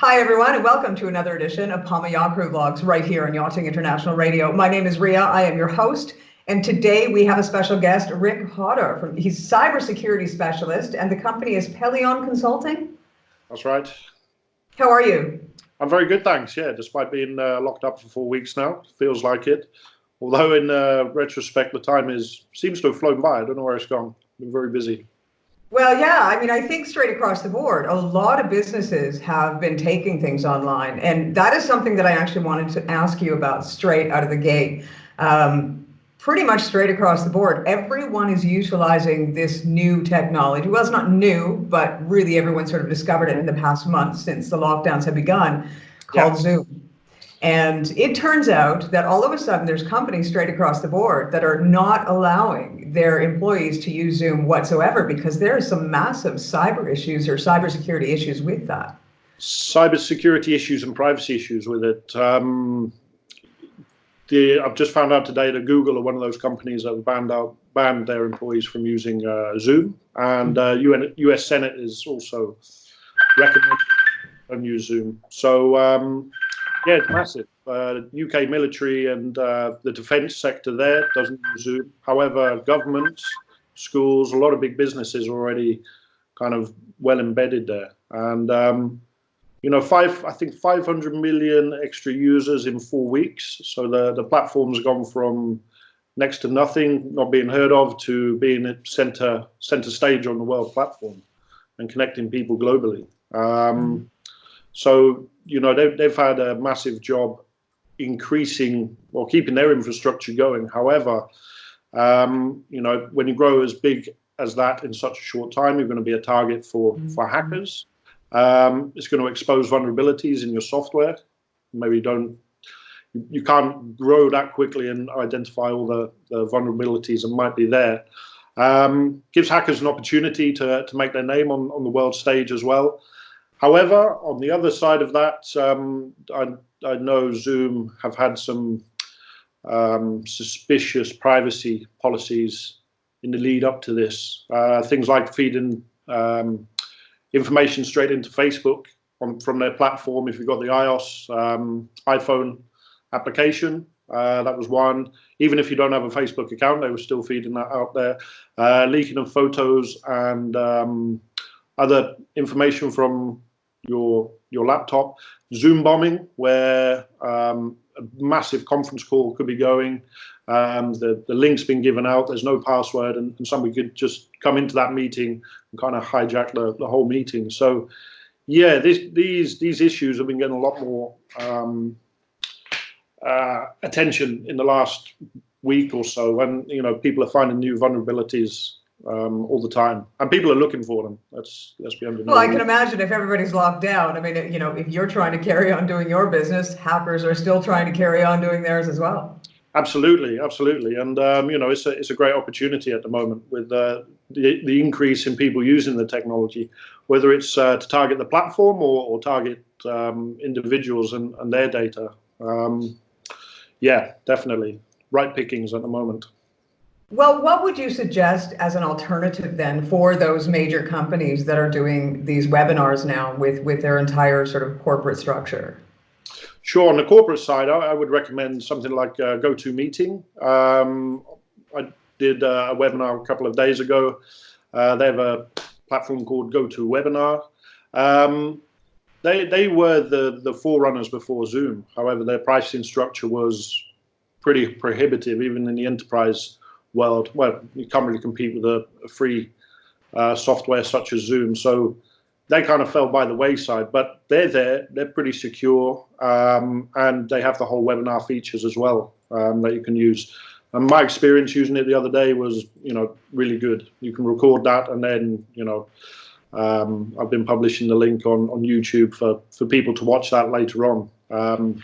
Hi, everyone, and welcome to another edition of Palma Yacht Crew Vlogs right here on Yachting International Radio. My name is Rhea. I am your host, and today we have a special guest, Hodder. He's a cybersecurity specialist, and the company is Pelion Consulting. That's right. How are you? I'm very good, thanks. Yeah, despite being locked up for 4 weeks now, feels like it. Although in retrospect, the time seems to have flown by. I don't know where it's gone. Been very busy. Well, yeah, I mean, I think straight across the board, a lot of businesses have been taking things online. And that is something that I actually wanted to ask you about straight out of the gate. Pretty much straight across the board, everyone is utilizing this new technology. Well, it's not new, but really everyone sort of discovered it in the past month since the lockdowns have begun, called Zoom. And it turns out that all of a sudden there's companies straight across the board that are not allowing their employees to use Zoom whatsoever because there are some massive cyber issues or cybersecurity issues with that. Cybersecurity issues and privacy issues with it. I've just found out today that Google are one of those companies that have banned their employees from using Zoom, and US Senate is also recommending them use Zoom. So yeah, it's massive. UK military and the defence sector there doesn't use Zoom. However, governments, schools, a lot of big businesses are already kind of well embedded there. And you know, I think 500 million extra users in 4 weeks. So the platform's gone from next to nothing, not being heard of, to being at center stage on the world platform and connecting people globally. So, you know, they've had a massive job increasing or keeping their infrastructure going. However, you know, when you grow as big as that in such a short time, you're going to be a target for hackers. It's going to expose vulnerabilities in your software. Maybe you can't grow that quickly and identify all the vulnerabilities that might be there. Gives hackers an opportunity to make their name on the world stage as well. However, on the other side of that, I know Zoom have had some suspicious privacy policies in the lead up to this. Things like feeding information straight into Facebook from their platform. If you've got the iOS iPhone application, that was one. Even if you don't have a Facebook account, they were still feeding that out there. Leaking of photos and other information from your laptop. Zoom bombing, where a massive conference call could be going. The link's been given out, there's no password, and somebody could just come into that meeting and kind of hijack the whole meeting. So yeah, these issues have been getting a lot more attention in the last week or so, and you know, people are finding new vulnerabilities all the time, and people are looking for them. Let's be understood. Well, I can imagine if everybody's locked down. I mean, you know, if you're trying to carry on doing your business, hackers are still trying to carry on doing theirs as well. Absolutely, and you know, it's a great opportunity at the moment with the increase in people using the technology, whether it's to target the platform or target individuals and their data. Yeah, definitely right pickings at the moment. Well, what would you suggest as an alternative then for those major companies that are doing these webinars now with their entire sort of corporate structure? Sure. On the corporate side, I would recommend something like GoToMeeting. I did a webinar a couple of days ago. They have a platform called GoToWebinar. They were the forerunners before Zoom. However, their pricing structure was pretty prohibitive, even in the enterprise world. Well, you can't really compete with a free software such as Zoom. So they kind of fell by the wayside, but they're pretty secure, and they have the whole webinar features as well that you can use. And my experience using it the other day was, you know, really good. You can record that, and then, you know, I've been publishing the link on YouTube for people to watch that later on,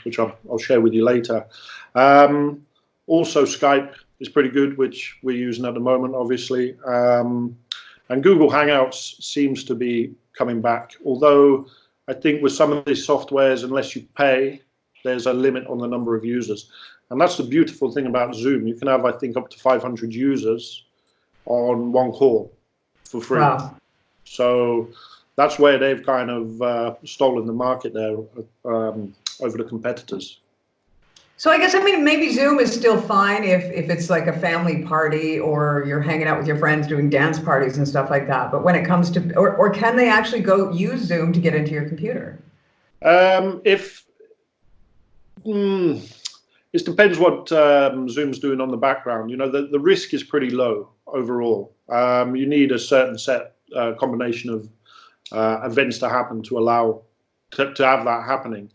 which I'll share with you later. Also, Skype is pretty good, which we're using at the moment, obviously. And Google Hangouts seems to be coming back, although I think with some of these softwares, unless you pay, there's a limit on the number of users. And that's the beautiful thing about Zoom. You can have, I think, up to 500 users on one call for free. Wow. So that's where they've kind of stolen the market there over the competitors. So I guess, I mean, maybe Zoom is still fine if it's like a family party or you're hanging out with your friends doing dance parties and stuff like that. But when it comes to, or can they actually go use Zoom to get into your computer? It depends what Zoom's doing on the background. You know, the risk is pretty low overall. You need a certain combination of events to happen to allow to have that happening.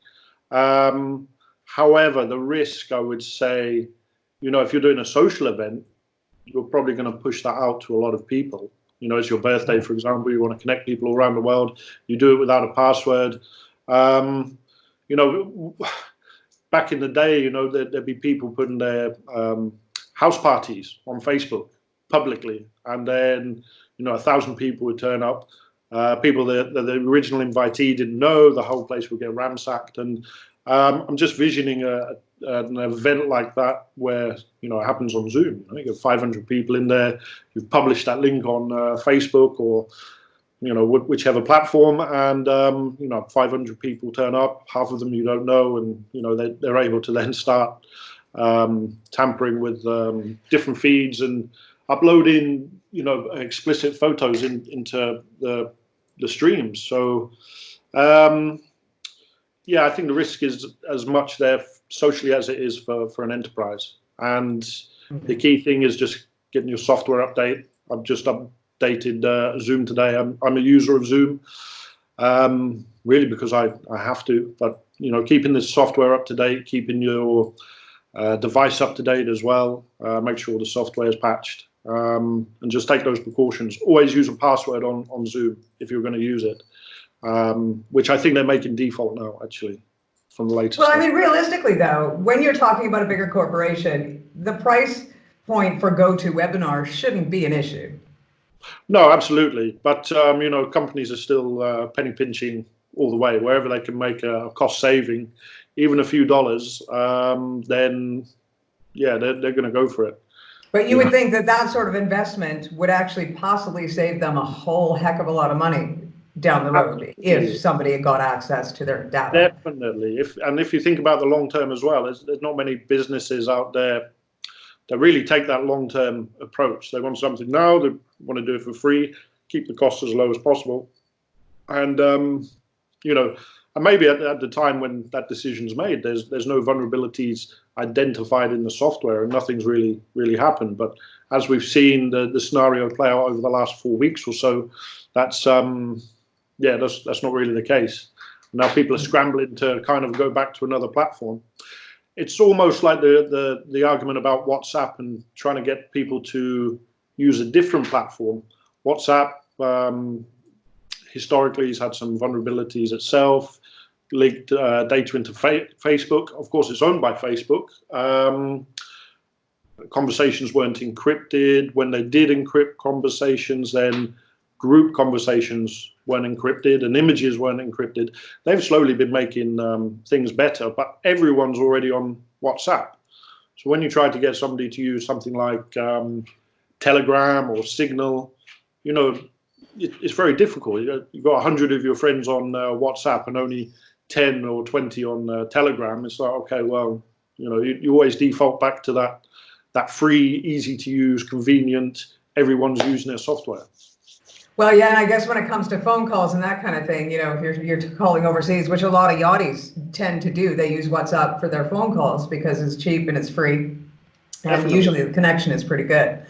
However, the risk, I would say, you know, if you're doing a social event, you're probably going to push that out to a lot of people. You know, it's your birthday, for example, you want to connect people all around the world. You do it without a password. You know, back in the day, you know, there'd be people putting their house parties on Facebook publicly, and then, you know, 1,000 people would turn up. People that the original invitee didn't know, the whole place would get ransacked. And I'm just visioning an event like that where, you know, it happens on Zoom. I think you have 500 people in there. You've published that link on Facebook or, you know, whichever platform, and you know, 500 people turn up. Half of them you don't know, and you know they're able to then start tampering with different feeds and uploading, you know, explicit photos into the streams. So yeah, I think the risk is as much there socially as it is for an enterprise. And the key thing is just getting your software update. I've just updated Zoom today. I'm a user of Zoom, really because I have to. But you know, keeping the software up to date, keeping your device up to date as well. Make sure the software is patched, and just take those precautions. Always use a password on Zoom if you're going to use it. Which I think they're making default now, actually, from the latest. Well, I mean, realistically, though, when you're talking about a bigger corporation, the price point for GoToWebinar shouldn't be an issue. No, absolutely. But, you know, companies are still penny pinching all the way. Wherever they can make a cost saving, even a few dollars, then, yeah, they're going to go for it. But you would think that that sort of investment would actually possibly save them a whole heck of a lot of money down the road if somebody had got access to their data. Definitely. If you think about the long term as well, there's not many businesses out there that really take that long term approach. They want something now, they want to do it for free, keep the costs as low as possible. And you know, and maybe at the time when that decision's made, there's no vulnerabilities identified in the software and nothing's really happened. But as we've seen the scenario play out over the last 4 weeks or so, that's yeah, that's not really the case. Now people are scrambling to kind of go back to another platform. It's almost like the argument about WhatsApp and trying to get people to use a different platform. WhatsApp historically has had some vulnerabilities itself, leaked data into Facebook. Of course, it's owned by Facebook. Conversations weren't encrypted. When they did encrypt conversations, then group conversations weren't encrypted and images weren't encrypted. They've slowly been making things better, but everyone's already on WhatsApp. So when you try to get somebody to use something like Telegram or Signal, you know, it's very difficult. You've got 100 of your friends on WhatsApp and only 10 or 20 on Telegram. It's like, okay, well, you know, you always default back to that free, easy to use, convenient, everyone's using their software. Well, yeah, and I guess when it comes to phone calls and that kind of thing, you know, if you're calling overseas, which a lot of yachties tend to do, they use WhatsApp for their phone calls because it's cheap and it's free, and usually the connection is pretty good.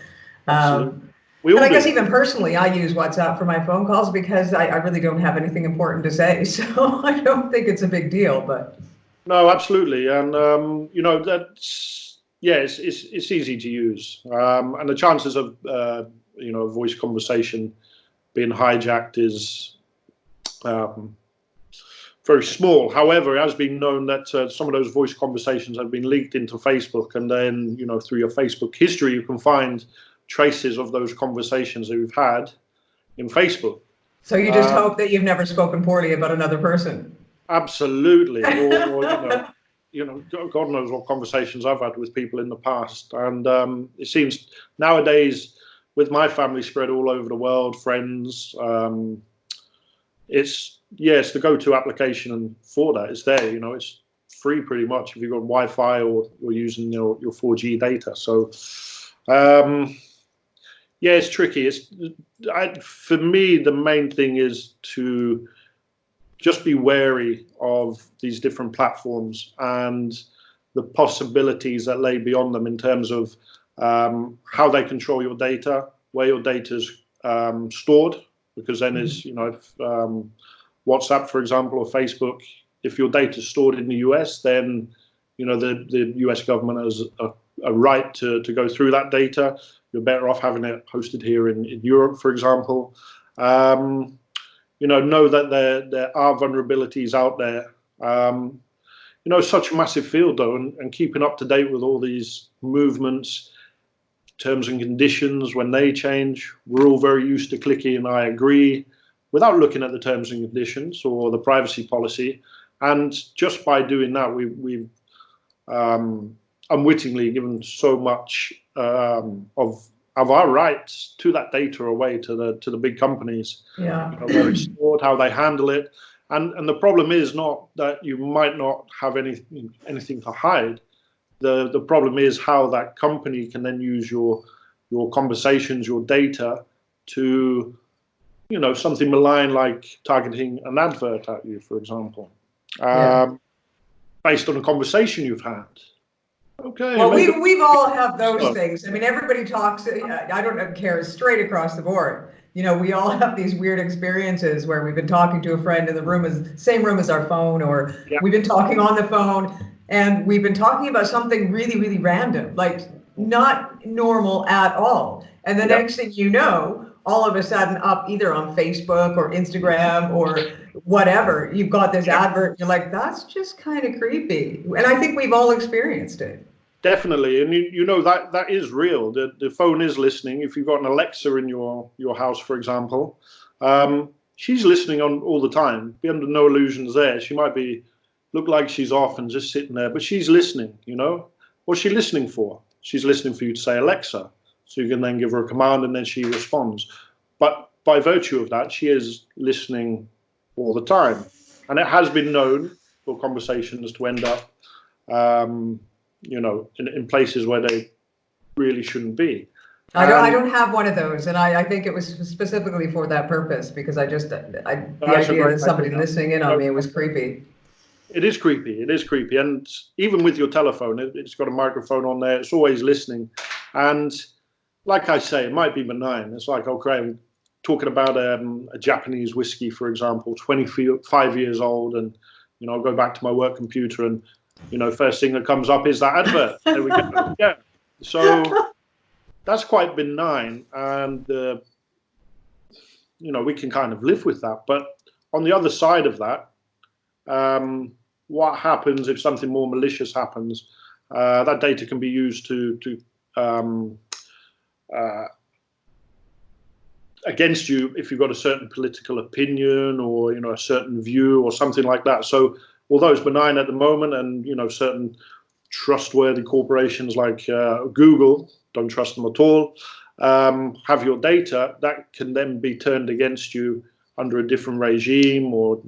And I guess even personally, I use WhatsApp for my phone calls because I really don't have anything important to say, so I don't think it's a big deal. But no, absolutely, and you know, that's, yeah, it's easy to use, and the chances of you know, a voice conversation being hijacked is very small. However, it has been known that some of those voice conversations have been leaked into Facebook, and then, you know, through your Facebook history, you can find traces of those conversations that we've had in Facebook. So you just hope that you've never spoken poorly about another person. Absolutely, or you know, God knows what conversations I've had with people in the past, and it seems nowadays, with my family spread all over the world, friends, it's the go-to application for that. It's there, it's free pretty much if you've got Wi-Fi or you're using your 4G data. So yeah, it's tricky. For me, the main thing is to just be wary of these different platforms and the possibilities that lay beyond them in terms of how they control your data, where your data is stored, because then is, if WhatsApp, for example, or Facebook, if your data is stored in the US, then, the US government has a right to go through that data. You're better off having it hosted here in Europe, for example. Know that there are vulnerabilities out there. Such a massive field, though, and keeping up to date with all these movements, terms and conditions, when they change, we're all very used to clicking I agree without looking at the terms and conditions or the privacy policy. And just by doing that, we've unwittingly given so much of our rights to that data away to the big companies. Yeah. Where it's stored, how they handle it. And the problem is not that you might not have anything to hide. The problem is how that company can then use your conversations, your data to, something malign, like targeting an advert at you, for example, based on a conversation you've had. Okay. Well, we've all had those things. I mean, everybody talks. I don't care, straight across the board. We all have these weird experiences where we've been talking to a friend in the same room as our phone, or we've been talking on the phone, and we've been talking about something really, really random, like not normal at all. And the next thing you know, all of a sudden up either on Facebook or Instagram or whatever, you've got this advert. You're like, that's just kind of creepy. And I think we've all experienced it. Definitely, and that is real. The phone is listening. If you've got an Alexa in your house, for example, she's listening on all the time. Be under no illusions there. She might look like she's off and just sitting there, but she's listening. What's she listening for? She's listening for you to say Alexa, so you can then give her a command and then she responds. But by virtue of that, she is listening all the time, and it has been known for conversations to end up in places where they really shouldn't be. I don't have one of those, and I think it was specifically for that purpose, because the idea that somebody listening in on me was creepy. It is creepy. It is creepy, and even with your telephone, it's got a microphone on there. It's always listening, and like I say, it might be benign. It's like, okay, I'm talking about a Japanese whiskey, for example, 25 years old, and I'll go back to my work computer and first thing that comes up is that advert. There we go. Yeah. So that's quite benign, and we can kind of live with that. But on the other side of that, what happens if something more malicious happens? That data can be used to against you if you've got a certain political opinion or a certain view or something like that. So although it's benign at the moment, and certain trustworthy corporations like Google, don't trust them at all, have your data, that can then be turned against you under a different regime, or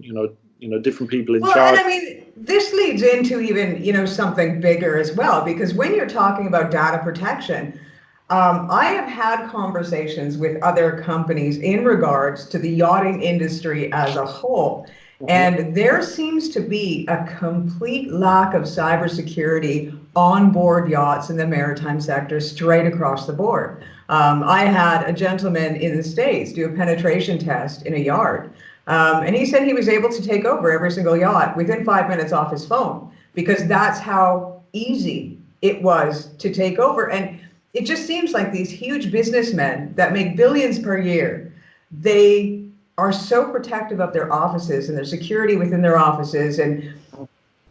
different people in charge. And I mean, this leads into even something bigger as well, because when you're talking about data protection, I have had conversations with other companies in regards to the yachting industry as a whole. And there seems to be a complete lack of cybersecurity on board yachts in the maritime sector straight across the board. I had a gentleman in the States do a penetration test in a yard. And he said he was able to take over every single yacht within 5 minutes off his phone, because that's how easy it was to take over. And it just seems like these huge businessmen that make billions per year, they are so protective of their offices and their security within their offices,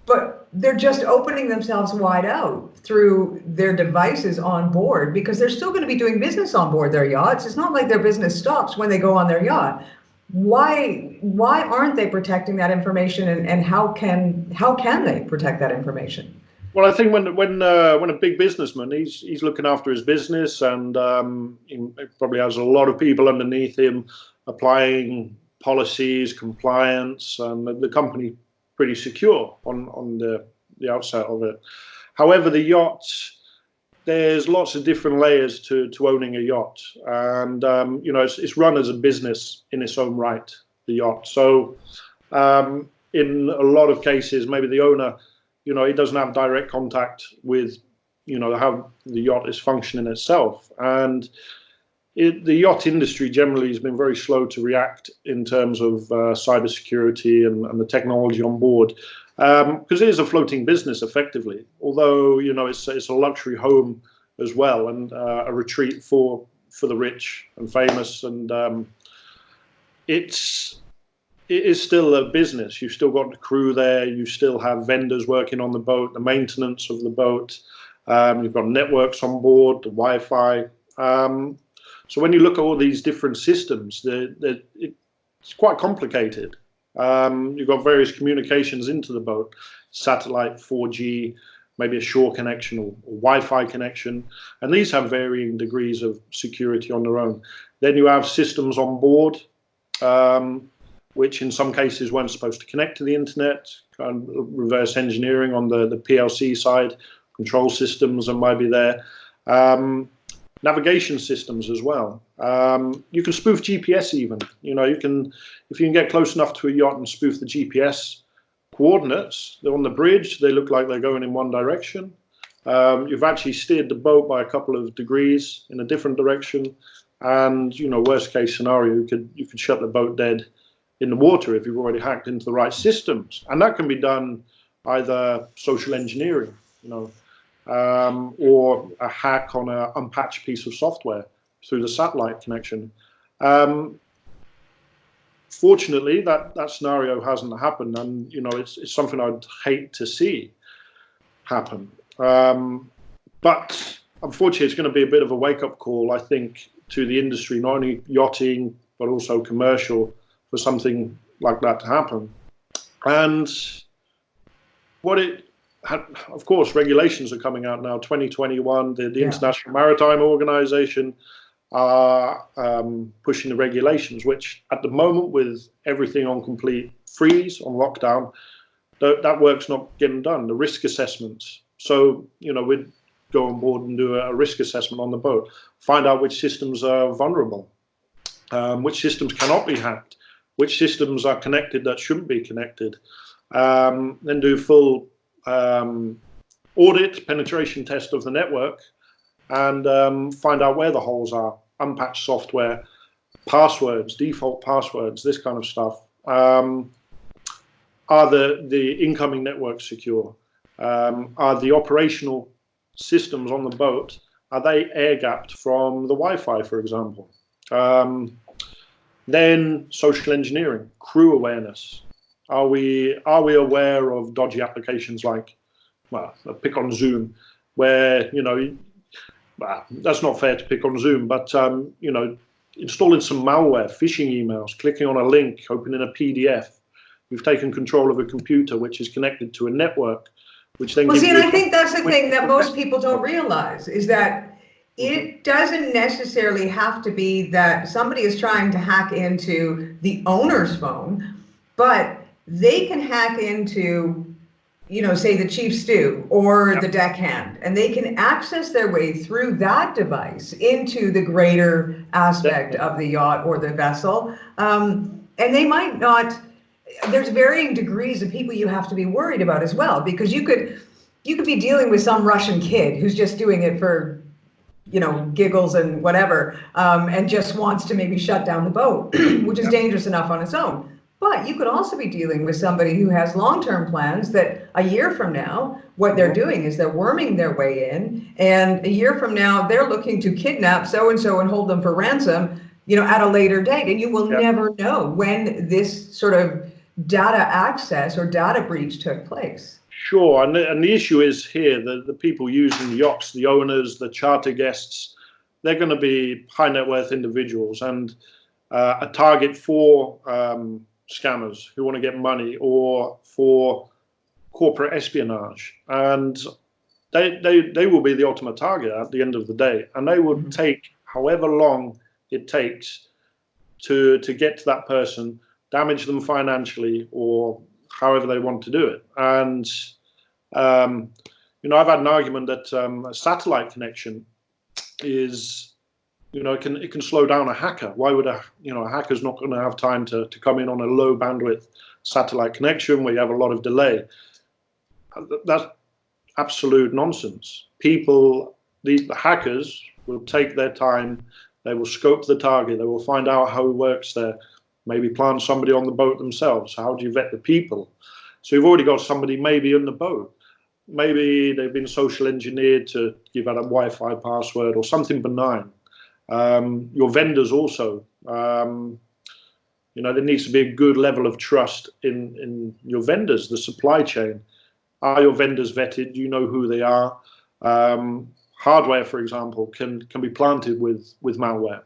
but they're just opening themselves wide out through their devices on board, because they're still going to be doing business on board their yachts. It's not like their business stops when they go on their yacht. Why aren't they protecting that information, and how can they protect that information? Well, I think when a big businessman, he's looking after his business, and he probably has a lot of people underneath him applying policies, compliance, and the company pretty secure on the outset of it. However, the yacht, there's lots of different layers to owning a yacht, and you know, it's run as a business in its own right, the yacht. So in a lot of cases, maybe the owner, you know, he doesn't have direct contact with, you know, how the yacht is functioning itself. And the yacht industry generally has been very slow to react in terms of cybersecurity and the technology on board, because it is a floating business effectively. Although, you know, it's a luxury home as well, and a retreat for the rich and famous, and it is still a business. You've still got the crew there. You still have vendors working on the boat, the maintenance of the boat. You've got networks on board, the Wi-Fi. So when you look at all these different systems, it's quite complicated. You've got various communications into the boat, satellite, 4G, maybe a shore connection or Wi-Fi connection. And these have varying degrees of security on their own. Then you have systems on board, which in some cases weren't supposed to connect to the internet, kind of reverse engineering on the PLC side, control systems that might be there, navigation systems as well. You can spoof GPS even. You know, if you can get close enough to a yacht and spoof the GPS coordinates, they're on the bridge, they look like they're going in one direction. You've actually steered the boat by a couple of degrees in a different direction, and, you know, worst case scenario, you could shut the boat dead in the water if you've already hacked into the right systems. And that can be done either social engineering, you know, or a hack on an unpatched piece of software through the satellite connection. Fortunately, that scenario hasn't happened, and, you know, it's something I'd hate to see happen. But unfortunately, it's going to be a bit of a wake-up call, I think, to the industry, not only yachting but also commercial, for something like that to happen. And of course, regulations are coming out now. 2021, the International Maritime Organization are pushing the regulations, which at the moment, with everything on complete freeze, on lockdown, that work's not getting done. The risk assessments. So, you know, we'd go on board and do a risk assessment on the boat, find out which systems are vulnerable, which systems cannot be hacked, which systems are connected that shouldn't be connected, then do full audit, penetration test of the network, and find out where the holes are, unpatched software, passwords, default passwords, this kind of stuff. Are the incoming networks secure? Are the operational systems on the boat, are they air-gapped from the Wi-Fi, for example? Then social engineering, crew awareness. Are we aware of dodgy applications like, well, pick on Zoom, where, you know, well, that's not fair to pick on Zoom, but, you know, installing some malware, phishing emails, clicking on a link, opening a PDF. We've taken control of a computer which is connected to a network, which then gives you... Well, see, and I think that's the thing that most people don't realize, is that it doesn't necessarily have to be that somebody is trying to hack into the owner's phone, but they can hack into, you know, say the chief stew or the deckhand, and they can access their way through that device into the greater aspect of the yacht or the vessel. And they might not, there's varying degrees of people you have to be worried about as well, because you could be dealing with some Russian kid who's just doing it for, you know, giggles and whatever, and just wants to maybe shut down the boat, which is dangerous enough on its own. But you could also be dealing with somebody who has long-term plans that a year from now, what they're doing is they're worming their way in, and a year from now, they're looking to kidnap so-and-so and hold them for ransom, you know, at a later date. And you will never know when this sort of data access or data breach took place. Sure, and the issue is here, the people using the yachts, the owners, the charter guests, they're going to be high net worth individuals, and a target for scammers who want to get money, or for corporate espionage. And they will be the ultimate target at the end of the day, and they will take however long it takes to get to that person, damage them financially, or however they want to do it. And I've had an argument that a satellite connection is, it can slow down a hacker. Why would a hacker's not going to have time to come in on a low bandwidth satellite connection where you have a lot of delay? That's absolute nonsense. The hackers will take their time. They will scope the target. They will find out how it works there. Maybe plant somebody on the boat themselves. How do you vet the people? So you've already got somebody maybe in the boat. Maybe they've been social engineered to give out a Wi-Fi password or something benign. Your vendors also. There needs to be a good level of trust in your vendors, the supply chain. Are your vendors vetted? Do you know who they are? Hardware, for example, can be planted with malware.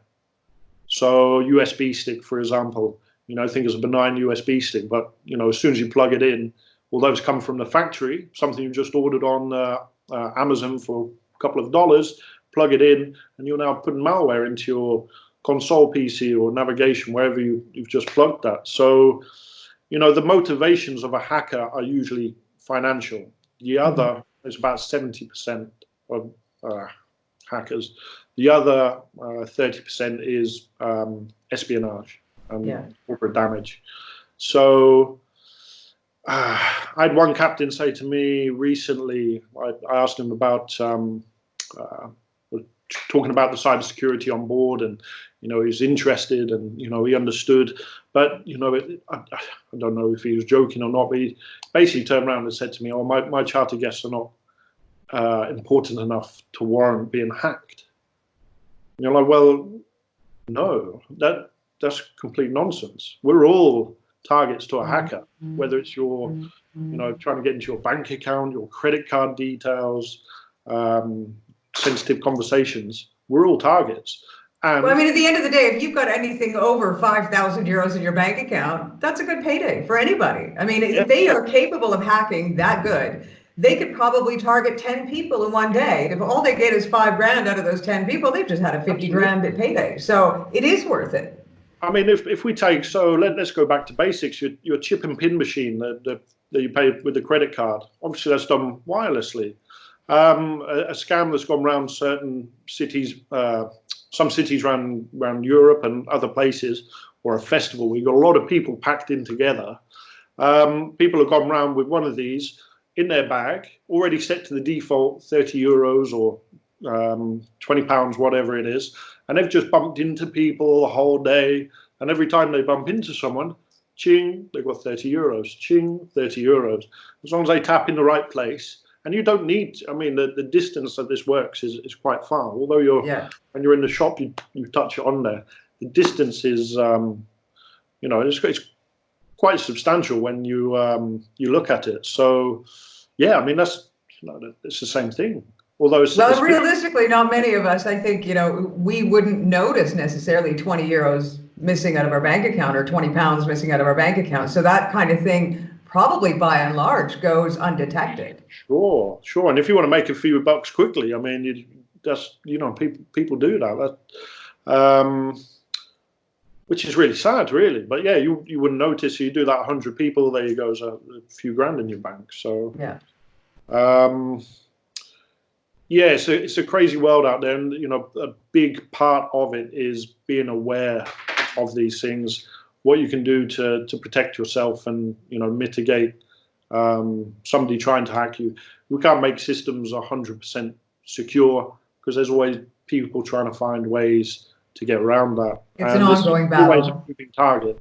So USB stick, for example, think it's a benign USB stick, but as soon as you plug it in, although it's come from the factory, something you just ordered on Amazon for a couple of dollars, plug it in, and you're now putting malware into your console PC or navigation, wherever you've just plugged that. So, the motivations of a hacker are usually financial. The other is about 70% of hackers. The other 30% is espionage and corporate damage. So I had one captain say to me recently, I asked him about talking about the cybersecurity on board, and he's interested, and he understood, but I don't know if he was joking or not, but he basically turned around and said to me, "Oh, my charter guests are not important enough to warrant being hacked." And you're like, well, no, that's complete nonsense. We're all targets to a hacker, whether it's your trying to get into your bank account, your credit card details, sensitive conversations. We're all targets. And well, I mean, at the end of the day, if you've got anything over 5,000 euros in your bank account, that's a good payday for anybody. I mean, if they are capable of hacking that good, they could probably target 10 people in one day. If all they get is $5,000 out of those 10 people, they've just had a 50 grand payday. So it is worth it. I mean, if we take, so let's go back to basics. Your chip and pin machine that you pay with the credit card, obviously that's done wirelessly. A scam that's gone around certain cities, some cities around Europe and other places, or a festival, we've got a lot of people packed in together. People have gone around with one of these in their bag, already set to the default 30 euros or £20, whatever it is, and they've just bumped into people the whole day, and every time they bump into someone, ching, they've got 30 euros, ching, 30 euros. As long as they tap in the right place. And you don't need, I mean, the distance that this works is quite far. Although when you're in the shop, you touch it on there. The distance is, it's quite substantial when you look at it. So, yeah, I mean, it's the same thing. Although it's realistically, not many of us, I think, we wouldn't notice necessarily 20 euros missing out of our bank account or 20 pounds missing out of our bank account. So that kind of thing probably by and large goes undetected. Sure. And if you want to make a few bucks quickly, I mean, people do that. Which is really sad, really. But yeah, you wouldn't notice. You do that 100 people, there you go, a few grand in your bank. So yeah. It's a crazy world out there, and a big part of it is being aware of these things, what you can do to protect yourself and mitigate somebody trying to hack you. We can't make systems 100% secure because there's always people trying to find ways to get around that. It's an ongoing battle. Always a moving target.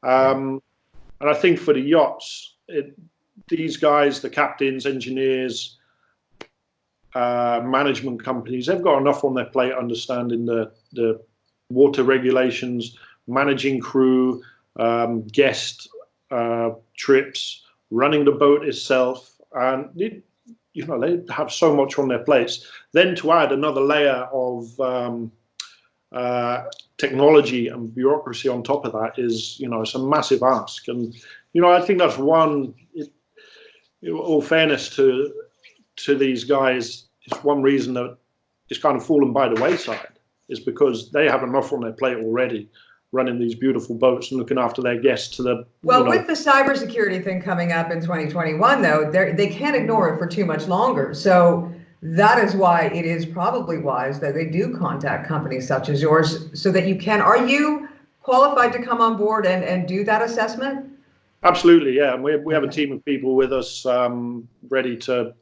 And I think for the yachts, these guys, the captains, engineers, management companies, they've got enough on their plate understanding the water regulations, managing crew, guest trips, running the boat itself, and they have so much on their plates. Then to add another layer of technology and bureaucracy on top of that is, it's a massive ask. And I think that's one. All fairness to these guys, it's one reason that it's kind of fallen by the wayside is because they have enough on their plate already, running these beautiful boats and looking after their guests to the, Well, with the cybersecurity thing coming up in 2021, though, they can't ignore it for too much longer. So that is why it is probably wise that they do contact companies such as yours so that you can. Are you qualified to come on board and do that assessment? Absolutely, yeah. And we have a team of people with us ready to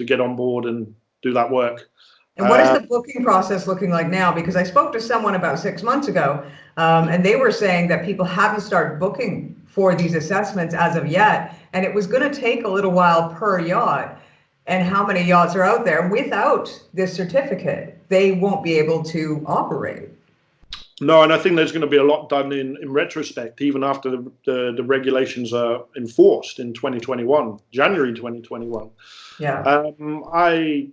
get on board and do that work. And what is the booking process looking like now? Because I spoke to someone about 6 months ago, and they were saying that people haven't started booking for these assessments as of yet, and it was going to take a little while per yacht. And how many yachts are out there without this certificate? They won't be able to operate. No, and I think there's going to be a lot done in retrospect, even after the regulations are enforced in 2021, January 2021. Yeah. I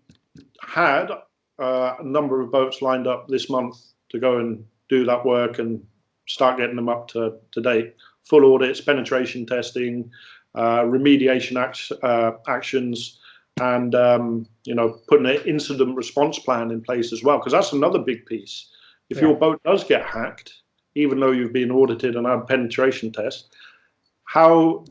had a number of boats lined up this month to go and do that work and start getting them up to date. Full audits, penetration testing, remediation actions, and putting an incident response plan in place as well, because that's another big piece. If your boat does get hacked, even though you've been audited and had penetration tests,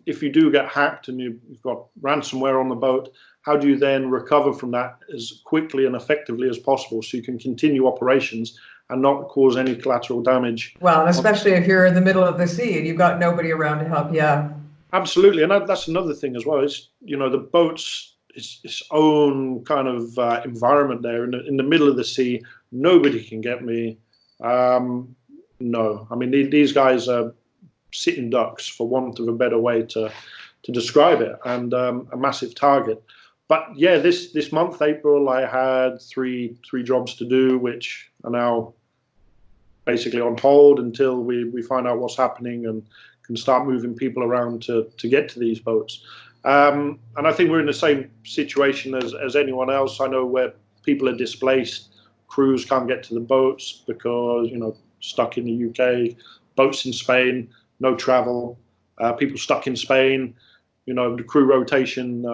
if you do get hacked and you've got ransomware on the boat, how do you then recover from that as quickly and effectively as possible so you can continue operations and not cause any collateral damage? Well, and especially if you're in the middle of the sea and you've got nobody around to help you. Absolutely, and that's another thing as well. It's the boat's its own kind of environment there in the middle of the sea. Nobody can get me. No, I mean these guys are sitting ducks, for want of a better way to describe it, and a massive target. But yeah, this month, April, I had three jobs to do, which are now basically on hold until we find out what's happening and can start moving people around to get to these boats. And I think we're in the same situation as anyone else. I know where people are displaced, crews can't get to the boats because, stuck in the UK, boats in Spain, no travel, people stuck in Spain, the crew rotation,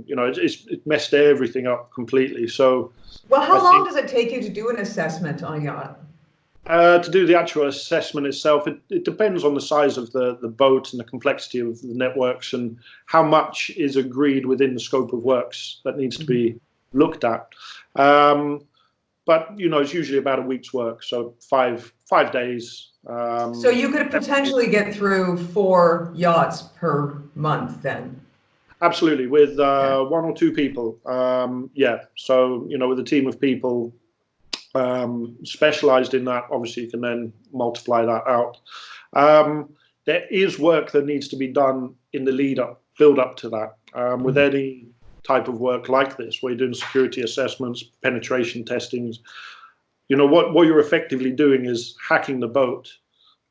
it messed everything up completely. So, well, how long does it take you to do an assessment on a yacht? To do the actual assessment itself, it depends on the size of the boat and the complexity of the networks and how much is agreed within the scope of works that needs to be looked at. But it's usually about a week's work, so five days. So you could potentially get through 4 yachts per month then? Absolutely, with 1 or 2 people. So with a team of people specialized in that, obviously you can then multiply that out. There is work that needs to be done in the build up to that. With any type of work like this, where you're doing security assessments, penetration testings, what you're effectively doing is hacking the boat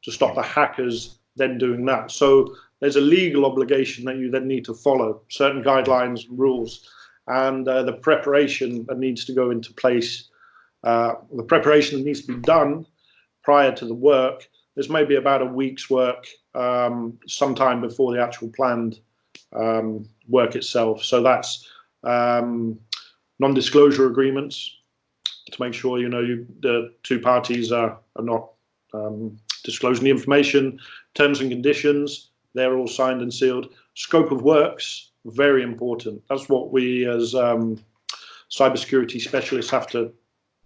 to stop the hackers then doing that. So there's a legal obligation that you then need to follow, certain guidelines and rules, and the preparation that needs to go into place, the preparation that needs to be done prior to the work. There's maybe about a week's work sometime before the actual planned work itself. So that's non-disclosure agreements to make sure the 2 parties are not disclosing the information. Terms and conditions, they're all signed and sealed. Scope of works, very important. That's what we as cybersecurity specialists have to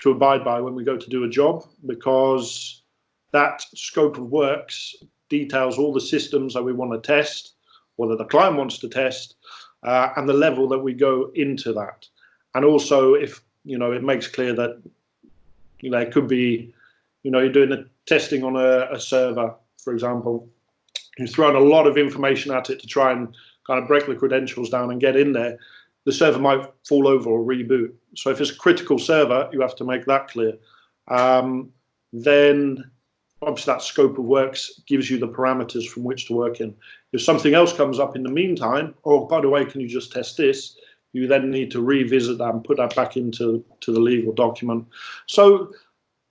abide by when we go to do a job, because that scope of works details all the systems that we want to test, whether the client wants to test, and the level that we go into that. And also, if it makes clear that it could be you're doing the testing on a server, for example, you're throwing a lot of information at it to try and kind of break the credentials down and get in there. The server might fall over or reboot. So if it's a critical server, you have to make that clear. Then obviously that scope of works gives you the parameters from which to work in. If something else comes up in the meantime, oh, by the way, can you just test this? You then need to revisit that and put that back into the legal document. So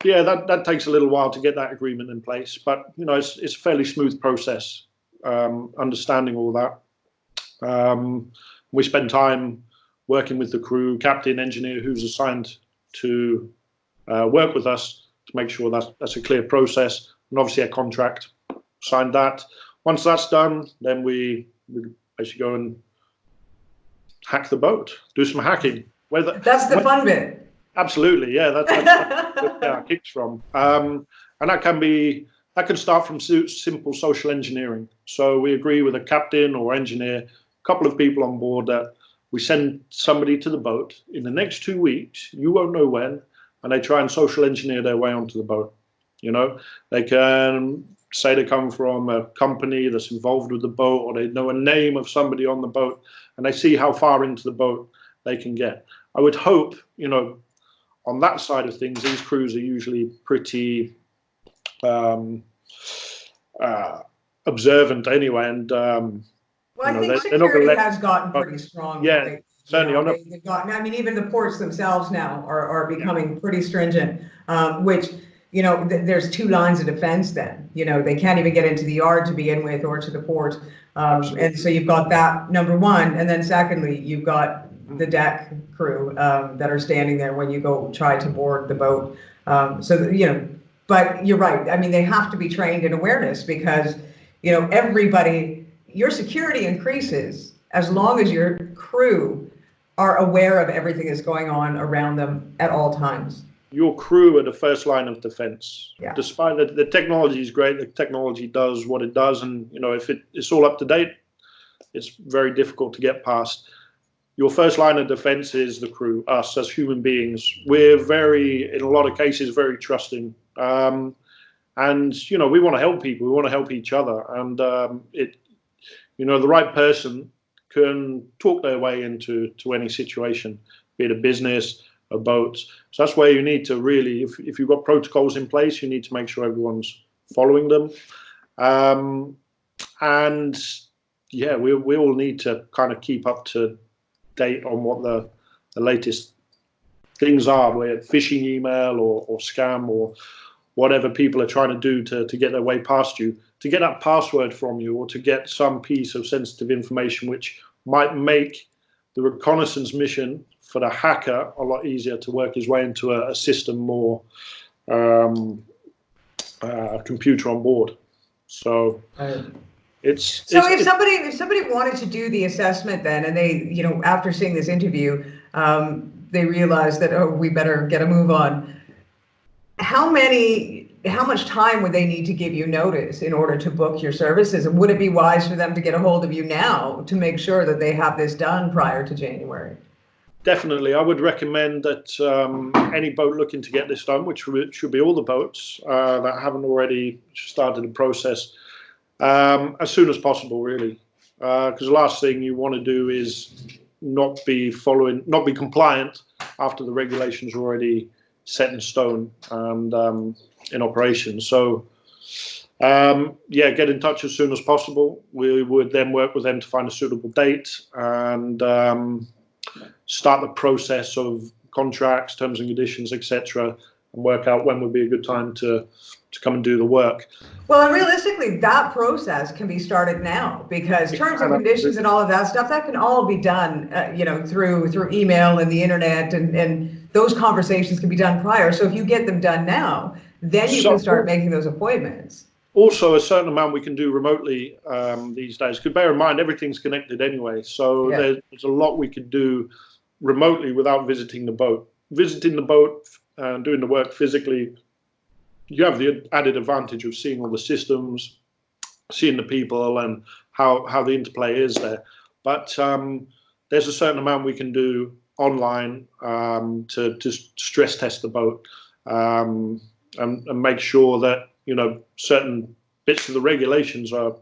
yeah, that takes a little while to get that agreement in place, but it's a fairly smooth process, understanding all that. We spend time working with the crew, captain, engineer who's assigned to work with us to make sure that's a clear process. and obviously a contract. Signed that. Once that's done, then we basically go and hack the boat, do some hacking. That's the fun bit. Absolutely, yeah. That's where it kicks from. And that can start from simple social engineering. So we agree with a captain or engineer, a couple of people on board, that we send somebody to the boat in the next 2 weeks. You won't know when, and they try and social engineer their way onto the boat. You know, they can say they come from a company that's involved with the boat, or they know a name of somebody on the boat, and they see how far into the boat they can get. I would hope, you know, on that side of things, these crews are usually pretty observant anyway, and well, I think security has gotten pretty strong. Yeah, certainly. They've gotten, I mean, even the ports themselves now are becoming pretty stringent, which, you know, there's two lines of defense then. You know, they can't even get into the yard to begin with, or to the port. And so you've got that, number one. And then secondly, you've got the deck crew that are standing there when you go try to board the boat. So, you know, but you're right. I mean, they have to be trained in awareness, because, you know, everybody, your security increases as long as your crew are aware of everything that's going on around them at all times. Your crew are the first line of defense. Yeah. Despite that, the technology is great. The technology does what it does, and you know, if it's all up to date, it's very difficult to get past. Your first line of defense is the crew, us as human beings. We're in a lot of cases, very trusting. And you know, we want to help people. We want to help each other. And you know, the right person can talk their way into any situation, be it a business, a boat. So that's where you need to really, if you've got protocols in place, you need to make sure everyone's following them. And yeah, we all need to kind of keep up to date on what the latest things are, where phishing email or scam or whatever people are trying to do to get their way past you, to get that password from you, or to get some piece of sensitive information which might make the reconnaissance mission for the hacker a lot easier to work his way into a system more computer on board. So if somebody wanted to do the assessment then, and they, you know, after seeing this interview, they realized that, oh, we better get a move on. How much time would they need to give you notice in order to book your services? And would it be wise for them to get a hold of you now to make sure that they have this done prior to January? Definitely. I would recommend that any boat looking to get this done, which should be all the boats that haven't already started the process, as soon as possible, really. Because the last thing you want to do is not be compliant after the regulations are already set in stone and in operation. So yeah, get in touch as soon as possible. We would then work with them to find a suitable date and start the process of contracts, terms and conditions, etc., and work out when would be a good time to come and do the work. Well, and realistically, that process can be started now, because terms and conditions and all of that stuff, that can all be done, you know, through email and the internet, and those conversations can be done prior. So if you get them done now, then you can start making those appointments. Also, a certain amount we can do remotely these days. Because bear in mind, everything's connected anyway. So there's a lot we could do remotely without visiting the boat. Visiting the boat and doing the work physically, you have the added advantage of seeing all the systems, seeing the people, and how the interplay is there. But there's a certain amount we can do online to stress test the boat and make sure that, you know, certain bits of the regulations are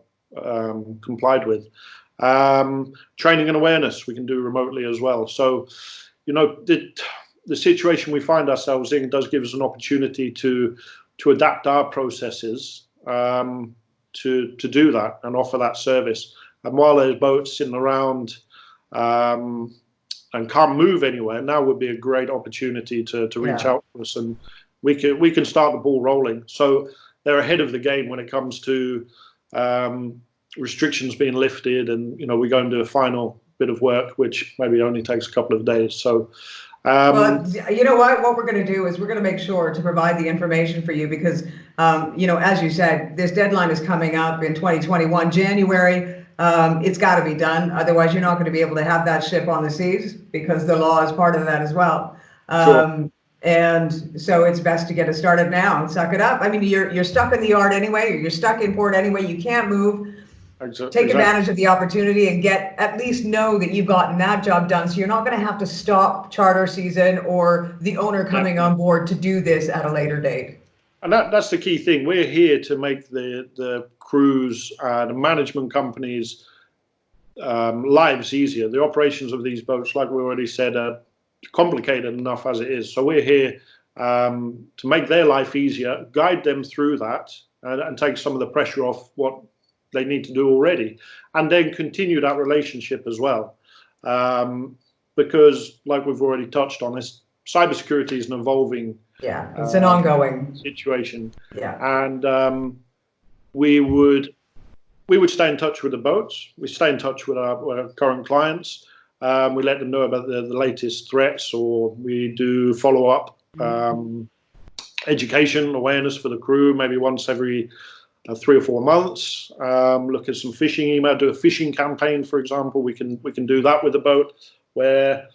complied with. Training and awareness we can do remotely as well. So, you know, the situation we find ourselves in does give us an opportunity to adapt our processes to do that and offer that service. And while there's boats sitting around and can't move anywhere, now would be a great opportunity to reach out to us, and we can start the ball rolling. So they're ahead of the game when it comes to restrictions being lifted, and you know, we go and do a final bit of work, which maybe only takes a couple of days. So well, you know what we're going to do is we're going to make sure to provide the information for you, because As you said, this deadline is coming up in 2021, January. It's got to be done. Otherwise, you're not going to be able to have that ship on the seas because the law is part of that as well. Sure. And so it's best to get it started now and suck it up. I mean, you're stuck in the yard anyway, or you're stuck in port anyway. You can't move. Take advantage of the opportunity and at least know that you've gotten that job done. So you're not going to have to stop charter season or the owner coming on board to do this at a later date. And that's the key thing. We're here to make the crews, the management companies' lives easier. The operations of these boats, like we already said, are complicated enough as it is. So we're here to make their life easier, guide them through that, and take some of the pressure off what they need to do already, and then continue that relationship as well. Because, like we've already touched on, this cybersecurity is an evolving it's an ongoing situation. And we would stay in touch with the boats. We stay in touch with our current clients. We let them know about the latest threats, or we do follow up education awareness for the crew, maybe once every 3 or 4 months. Look at some phishing email, do a phishing campaign, for example. We can do that with the boat, where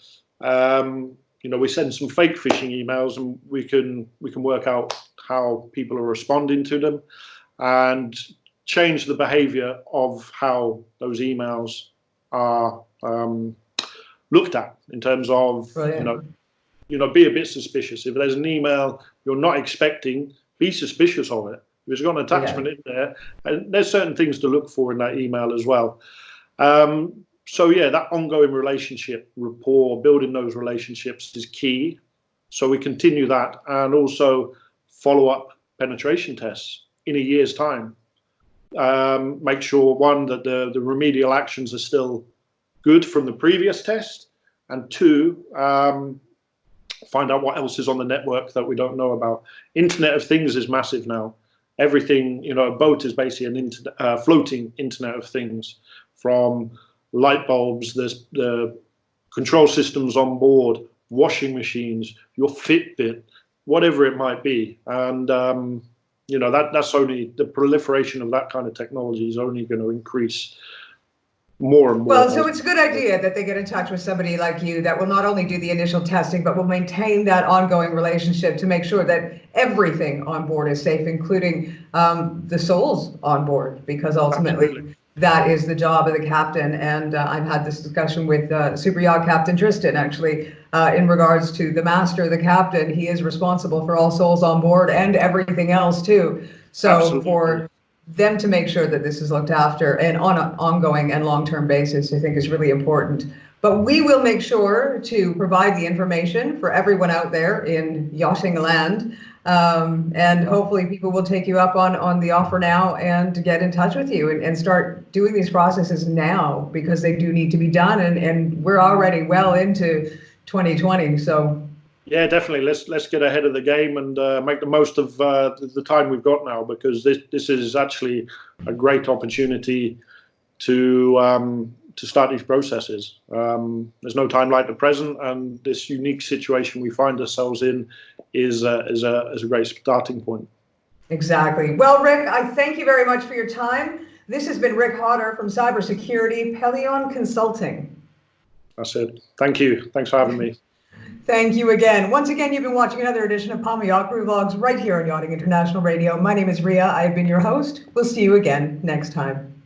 we send some fake phishing emails, and we can work out how people are responding to them and change the behavior of how those emails are looked at, in terms of be a bit suspicious. If there's an email you're not expecting, be suspicious of it. If it's got an attachment in there, and there's certain things to look for in that email as well. So that ongoing relationship, rapport, building those relationships is key. So we continue that, and also follow up penetration tests in a year's time. Make sure, one, that the remedial actions are still good from the previous test, and two, find out what else is on the network that we don't know about. Internet of Things is massive now. Everything, a boat is basically an floating Internet of Things, from light bulbs, the control systems on board, washing machines, your Fitbit, whatever it might be. And that's only, the proliferation of that kind of technology is only going to increase more and more. Well, so it's a good idea that they get in touch with somebody like you that will not only do the initial testing, but will maintain that ongoing relationship to make sure that everything on board is safe, including the souls on board, because ultimately that is the job of the captain. And I've had this discussion with Super Yacht Captain Tristan, actually, in regards to the master, the captain. He is responsible for all souls on board and everything else too. So for them to make sure that this is looked after and on an ongoing and long-term basis, I think is really important. But we will make sure to provide the information for everyone out there in yachting land. And hopefully people will take you up on the offer now and get in touch with you and start doing these processes now, because they do need to be done. And we're already well into 2020. So yeah, definitely. Let's get ahead of the game and make the most of the time we've got now, because this is actually a great opportunity to start these processes. There's no time like the present, and this unique situation we find ourselves in is a great starting point. Exactly. Well, Rick, I thank you very much for your time. This has been Rick Hodder from Cybersecurity Pelion Consulting. That's it. Thank you. Thanks for having me. Thank you again. Once again, you've been watching another edition of Palma Yacht Crew Vlogs right here on Yachting International Radio. My name is Rhea. I've been your host. We'll see you again next time.